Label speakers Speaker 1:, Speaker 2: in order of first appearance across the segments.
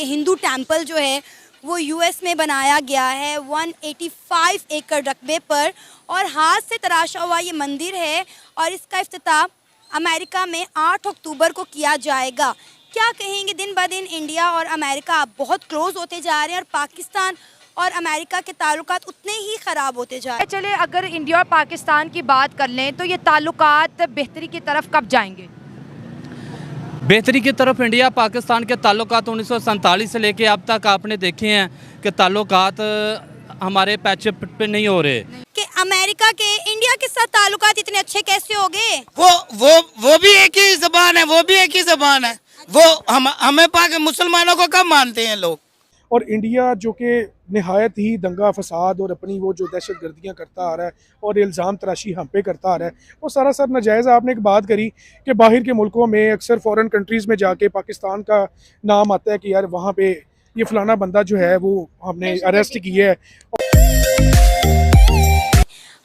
Speaker 1: Hindu temple जो है वो यूएस में बनाया गया है 185 एकड़ रकबे पर और हाथ से तराशा हुआ ये मंदिर है और इसका इफ्तिताह अमेरिका में 8 अक्टूबर को किया जाएगा। क्या कहेंगे, दिन ब दिन इंडिया और अमेरिका बहुत क्लोज होते जा रहे हैं और पाकिस्तान और अमेरिका के ताल्लुकात उतने ही ख़राब होते जा रहे हैं।
Speaker 2: चले अगर इंडिया और पाकिस्तान की बात कर लें तो ये ताल्लुकात बेहतरी की तरफ कब जाएंगे?
Speaker 3: बेहतरी की तरफ इंडिया पाकिस्तान के ताल्लुकात 1947 से लेके अब तक आपने देखे हैं कि ताल्लुकात हमारे पैच पे नहीं हो रहे
Speaker 1: कि अमेरिका के इंडिया के साथ ताल्लुकात इतने अच्छे कैसे हो गए?
Speaker 4: वो भी एक ही ज़बान है, वो भी एक ही ज़बान है। वो हमें मुसलमानों को कब मानते हैं लोग।
Speaker 5: और इंडिया जो कि नहायत ही दंगा फसाद और अपनी वो जो दहशत गर्दियाँ करता आ रहा है और इल्ज़ाम तराशी हम पे करता आ रहा है, वो सारा सर नाजायज़। आपने एक बात करी कि बाहर के मुल्कों में अक्सर फ़ॉरेन कंट्रीज़ में जाके पाकिस्तान का नाम आता है कि यार वहाँ पे ये फ़लाना बंदा जो है वो हमने अरेस्ट किया है।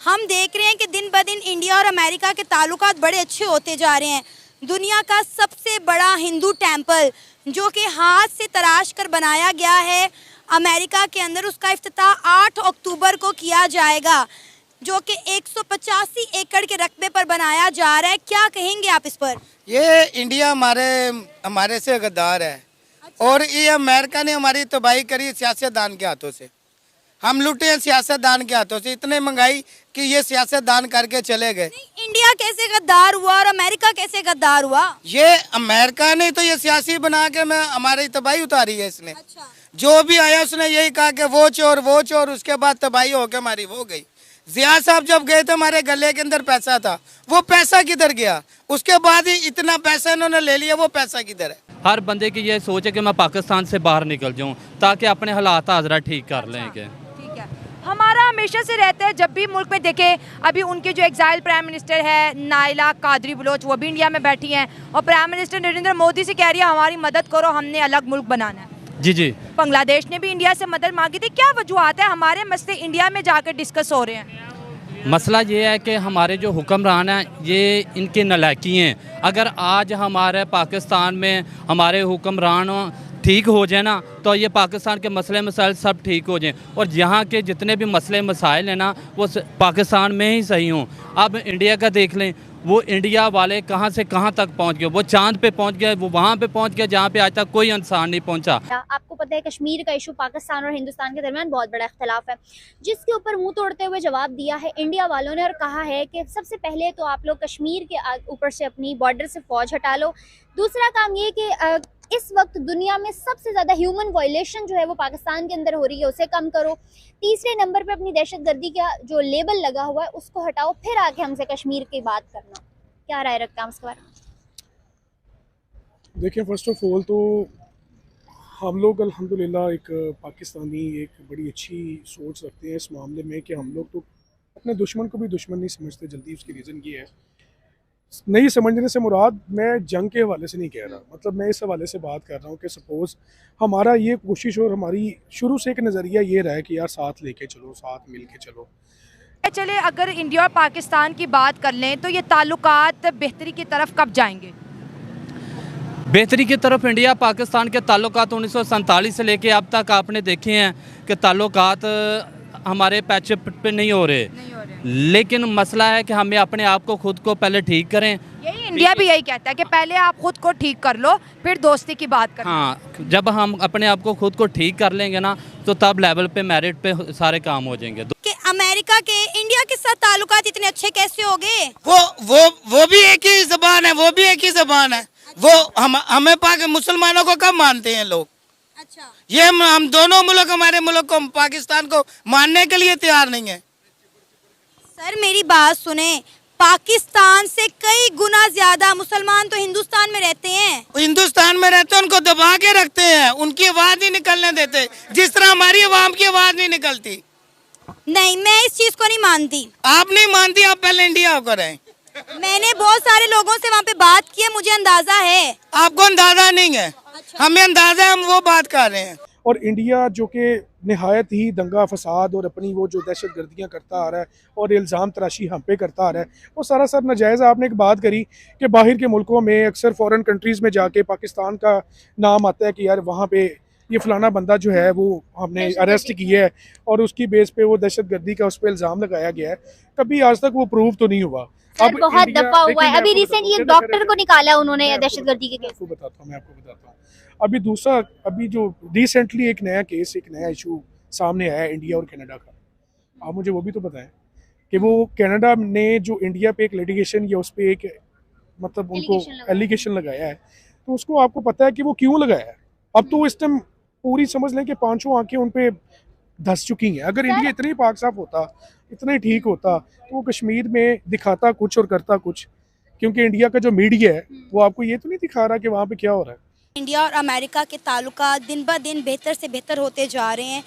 Speaker 1: हम देख रहे हैं कि दिन ब दिन इंडिया और अमेरिका के ताल्लुकात बड़े अच्छे होते जा रहे हैं। दुनिया का सबसे बड़ा हिंदू टेम्पल जो कि हाथ से तराश कर बनाया गया है अमेरिका के अंदर, उसका इफ्तिताह 8 अक्टूबर को किया जाएगा, जो कि 185 एकड़ के रकबे पर बनाया जा रहा है। क्या कहेंगे आप इस पर?
Speaker 4: ये इंडिया हमारे से गद्दार है। अच्छा। और ये अमेरिका ने हमारी तबाही करी सियासतदान के हाथों से। हम लुटे हैं सियासतदान के हाथों से, इतने महंगाई कि ये सियासतदान करके चले गए।
Speaker 1: इंडिया कैसे गद्दार हुआ और अमेरिका कैसे गद्दार हुआ?
Speaker 4: ये अमेरिका ने तो ये सियासी बना के हमारी तबाही उतारी है इसने। अच्छा। जो भी आया उसने यही कहा कि वो चोर, उसके बाद तबाही होके हमारी हो गई। जिया साहब जब गए थे हमारे गले के अंदर पैसा था, वो पैसा किधर गया? उसके बाद ही इतना पैसा इन्होंने ले लिया, वो पैसा किधर है?
Speaker 3: हर बंदे की ये सोच है कि मैं पाकिस्तान से बाहर निकल जाऊं ताकि अपने हालात हाजरा ठीक कर लेंगे।
Speaker 2: ठीक है, हमारा हमेशा से रहता है जब भी मुल्क में देखें, अभी उनके जो एग्जाइल प्राइम मिनिस्टर है नाइला कादरी बलोच, वो भी इंडिया में बैठी हैं और प्राइम मिनिस्टर नरेंद्र मोदी से कह रही है हमारी मदद करो, हमने अलग मुल्क बनाना है। जी। बांग्लादेश ने भी इंडिया से मदद मांगी थी। क्या वजूहत है हमारे मसले इंडिया में जाकर डिस्कस हो रहे हैं?
Speaker 3: मसला ये है कि हमारे जो हुक्मरान हैं ये इनके नलायकी हैं। अगर आज हमारे पाकिस्तान में हमारे हुक्मरान ठीक हो जाए ना तो ये पाकिस्तान के मसले मसाइल सब ठीक हो जाएं और यहाँ के जितने भी मसले मसाइल हैं ना वो पाकिस्तान में ही सही हों। अब इंडिया का देख लें, वो इंडिया वाले कहाँ से कहाँ तक पहुँच गए। वो चांद पे पहुँच गए, वो वहाँ पे पहुँच गए जहाँ पे आज तक कोई इंसान नहीं पहुँचा।
Speaker 6: आपको पता है कश्मीर का इशू पाकिस्तान और हिंदुस्तान के दरमियान बहुत बड़ा इख्तिलाफ है, जिसके ऊपर मुंह तोड़ते हुए जवाब दिया है इंडिया वालों ने और कहा है कि सबसे पहले तो आप लोग कश्मीर के ऊपर से अपनी बॉर्डर से फौज हटा लो। दूसरा काम ये कि इस वक्त दुनिया में सबसे ज़्यादा ह्यूमन वायलेशन जो है वो पाकिस्तान के अंदर हो रही है, उसे कम करो। तीसरे नंबर पे अपनी दहशतगर्दी का जो लेबल लगा हुआ है उसको हटाओ, फिर आके हमसे कश्मीर की बात करना। क्या राय रखता हूँ उसके बारे में?
Speaker 5: देखिए, फर्स्ट ऑफ ऑल तो हम लोग अल्हम्दुलिल्लाह एक पाकिस्तानी एक बड़ी अच्छी सोच रखते हैं इस मामले में कि हम लोग तो अपने दुश्मन को भी दुश्मन नहीं समझते जल्दी। उसकी रीज़न ये है, नहीं समझने से मुराद मैं जंग के हवाले से नहीं कह रहा, मतलब मैं इस हवाले से बात कर रहा हूँ कि सपोज़ हमारा ये कोशिश और हमारी शुरू से एक नज़रिया ये रहा है कि यार साथ लेके चलो, साथ मिल के चलो।
Speaker 2: चले अगर इंडिया और पाकिस्तान की बात कर लें तो ये ताल्लुकात बेहतरी की तरफ कब जाएंगे?
Speaker 3: बेहतरी की तरफ इंडिया पाकिस्तान के ताल्लुकात 1947 से लेके अब तक आपने देखे हैं कि ताल्लुकात हमारे पैच पे नहीं हो रहे। लेकिन मसला है कि हमें अपने आप को खुद को पहले ठीक करें।
Speaker 2: यही इंडिया भी यही कहता है कि पहले आप खुद को ठीक कर लो फिर दोस्ती की बात करें।
Speaker 3: हाँ, जब हम अपने आप को खुद को ठीक कर लेंगे ना तो तब लेवल पे मेरिट पे सारे काम हो जाएंगे।
Speaker 1: कि अमेरिका के इंडिया के साथ ताल्लुकात इतने अच्छे कैसे हो गए?
Speaker 4: वो भी एक ही ज़बान है, वो भी एक ही ज़बान है। वो हमें मुसलमानों को कब मानते हैं लोग। अच्छा। ये हम दोनों मुल्क, हमारे मुल्क को, पाकिस्तान को मानने के लिए तैयार नहीं है।
Speaker 1: सर मेरी बात सुने, पाकिस्तान से कई गुना ज्यादा मुसलमान तो हिंदुस्तान में रहते हैं।
Speaker 4: हिंदुस्तान में रहते हैं, उनको दबा के रखते हैं, उनकी आवाज नहीं निकलने देते, जिस तरह हमारी आवाम की आवाज नहीं निकलती।
Speaker 1: नहीं, मैं इस चीज को नहीं मानती।
Speaker 4: आप नहीं मानती? आप पहले इंडिया होकर आए।
Speaker 1: मैंने बहुत सारे लोगों से वहाँ पे बात की है, मुझे अंदाजा है।
Speaker 4: आपको अंदाजा नहीं है? अच्छा। हमें अंदाजा है, हम वो बात कर रहे हैं।
Speaker 5: और इंडिया जो कि नहायत ही दंगा फसाद और अपनी वो जो दहशत गर्दियाँ करता आ रहा है और इल्ज़ाम तराशी हम पे करता आ रहा है, वो सारा सर नाजायज़। आपने एक बात करी कि बाहर के मुल्कों में अक्सर फ़ॉरेन कंट्रीज़ में जाके पाकिस्तान का नाम आता है कि यार वहाँ पे ये फलाना बंदा जो है वो हमने अरेस्ट किया है और उसकी बेस पे वो दहशतगर्दी का उस पर इल्ज़ाम लगाया गया है। कभी आज तक वो प्रूव तो नहीं हुआ।
Speaker 6: अब बहुत दफा हुआ है। अभी रिसेंटली एक डॉक्टर को निकाला उन्होंने दहशतगर्दी के केस।
Speaker 5: मैं आपको बताता हूँ। अभी दूसरा, अभी जो रिसेंटली एक नया केस, एक नया इशू सामने आया है इंडिया और कनाडा का। आप मुझे वो भी तो बताएं कि वो कनाडा ने जो इंडिया पे एक लिटिगेशन या उस पर एक मतलब उनको एलिगेशन लगाया है, तो उसको आपको पता है कि वो क्यों लगाया है। अब तो इस टाइम पूरी समझ लें कि पांचों आंखें उन पे धस चुकी हैं। अगर इंडिया इतना ही पाक साफ होता, इतना ही ठीक होता, तो वो कश्मीर में दिखाता कुछ और करता कुछ। क्योंकि इंडिया का जो मीडिया है वो आपको ये तो नहीं दिखा रहा कि वहाँ पे क्या हो रहा है।
Speaker 1: इंडिया और अमेरिका के ताल्लुकात दिन ब दिन बेहतर से बेहतर होते जा रहे हैं।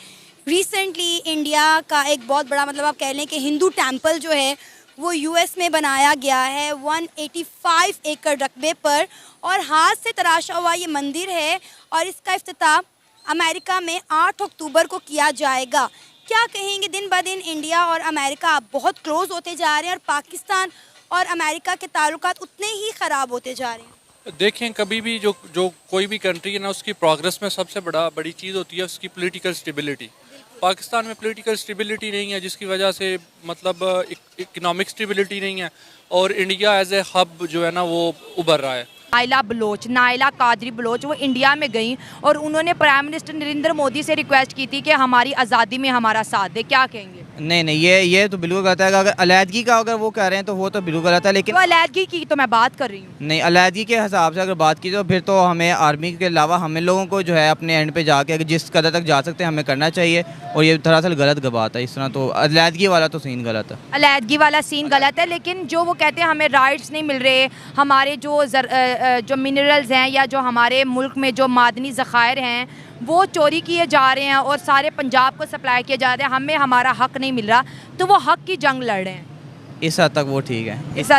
Speaker 1: रिसेंटली इंडिया का एक बहुत बड़ा मतलब आप कह लें कि हिंदू टेम्पल जो है वो यूएस में बनाया गया है 185 एकड़ रकबे पर, और हाथ से तराशा हुआ ये मंदिर है और इसका इफ्तिताह अमेरिका में 8 अक्टूबर को किया जाएगा। क्या कहेंगे, दिन ब दिन इंडिया और अमेरिका बहुत क्लोज होते जा रहे हैं और पाकिस्तान और अमेरिका के ताल्लुकात उतने ही ख़राब होते जा रहे हैं।
Speaker 7: देखें, कभी भी जो कोई भी कंट्री है ना, उसकी प्रोग्रेस में सबसे बड़ी चीज़ होती है उसकी पॉलिटिकल स्टेबिलिटी। पाकिस्तान में पॉलिटिकल स्टेबिलिटी नहीं है, जिसकी वजह से मतलब इकोनॉमिक स्टेबिलिटी नहीं है, और इंडिया एज ए हब जो है ना वो उभर रहा है।
Speaker 2: नाइला कादरी बलोच वो इंडिया में गई और उन्होंने प्राइम मिनिस्टर नरेंद्र मोदी से रिक्वेस्ट की थी कि हमारी आज़ादी में हमारा साथ दे। क्या कहेंगे?
Speaker 8: नहीं, ये तो बिल्कुल गलत है। अगर अलहदगी का अगर वो कह रहे हैं तो वो तो बिल्कुल गलत है। लेकिन
Speaker 2: तो अलहदगी की तो मैं बात कर रही हूँ।
Speaker 8: नहीं, अलहदगी के हिसाब से अगर बात की तो फिर तो हमें आर्मी के अलावा हमें लोगों को जो है अपने एंड पे जाके अगर जिस कदर तक जा सकते हैं हमें करना चाहिए, और ये दरअसल गलत बात है। इस तरह तो अलहदगी वाला तो सीन गलत है।
Speaker 2: अलहदगी वाला सीन गलत है, लेकिन जो वो कहते हैं हमें राइट्स नहीं मिल रहे, हमारे जो मिनरल्स हैं या जो हमारे मुल्क में जो मादनी ज़खायर हैं वो चोरी किए जा रहे हैं और सारे पंजाब को सप्लाई किए जा रहे हैं, हमें हमारा हक नहीं मिल रहा, तो वो हक की जंग लड़ रहे हैं।
Speaker 8: इस हद तक वो ठीक है।
Speaker 2: इस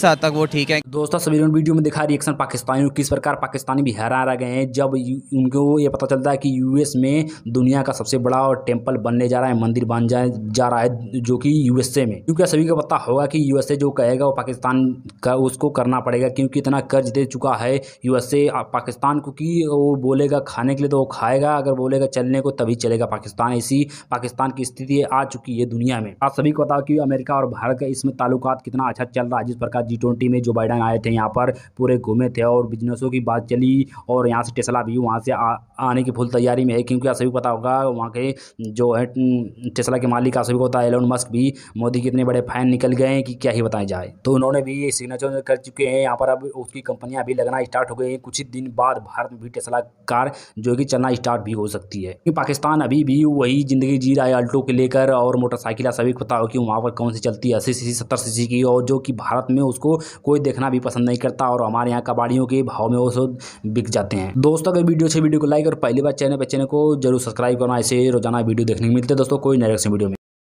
Speaker 2: हद तक वो ठीक है।
Speaker 9: दोस्तों, सभी वीडियो में दिखा रिएक्शन पाकिस्तानियों, किस प्रकार पाकिस्तानी भी हैरान रह गए हैं जब उनको ये पता चलता है कि यूएस में दुनिया का सबसे बड़ा और टेम्पल बनने जा रहा है, मंदिर बन जा रहा है, जो कि यूएसए में। क्योंकि सभी को पता होगा कि यूएसए जो कहेगा वो पाकिस्तान का उसको करना पड़ेगा, क्योंकि इतना कर्ज दे चुका है यूएसए पाकिस्तान को कि वो बोलेगा खाने के लिए तो वो खाएगा, अगर बोलेगा चलने को तभी चलेगा पाकिस्तान। ऐसी पाकिस्तान की स्थिति आ चुकी है दुनिया में। आप सभी को पता कि अमेरिका और भारत का इसमें ताल्लुकात कितना अच्छा चल रहा है। जिस प्रकार G20 में जो बाइडेन आए थे यहाँ पर पूरे घूमे थे और बिजनेसों की बात चली, और यहाँ से टेस्ला भी वहाँ से आने की फुल तैयारी में है। क्योंकि आप सभी को पता होगा वहाँ के जो है टेस्ला के मालिक, आप सभी को पता है एलोन मस्क भी मोदी के इतने बड़े फैन निकल गए हैं कि क्या ही बताया जाए। तो उन्होंने भी ये सिग्नेचर कर चुके हैं यहाँ पर। अब उसकी कंपनियाँ भी लगना स्टार्ट हो गई हैं। कुछ ही दिन बाद भारत में भी टेस्ला कार जो कि चलना स्टार्ट भी हो सकती है। क्योंकि पाकिस्तान अभी भी वही ज़िंदगी जी रहा है अल्टो के लेकर, और मोटरसाइकिल सभी को पता हो कि वहाँ पर कौन सी चलती है 80 सीसी 70 सीसी की, और जो कि भारत में उसको कोई देखना भी पसंद नहीं करता, और हमारे यहाँ कबाड़ियों के भाव में वो सब बिक जाते हैं। दोस्तों, अगर वीडियो अच्छी वीडियो को लाइक और पहली बार चैनल को जरूर सब्सक्राइब करना, ऐसे रोजाना वीडियो देखने को मिलते हैं। दोस्तों, कोई नए वीडियो में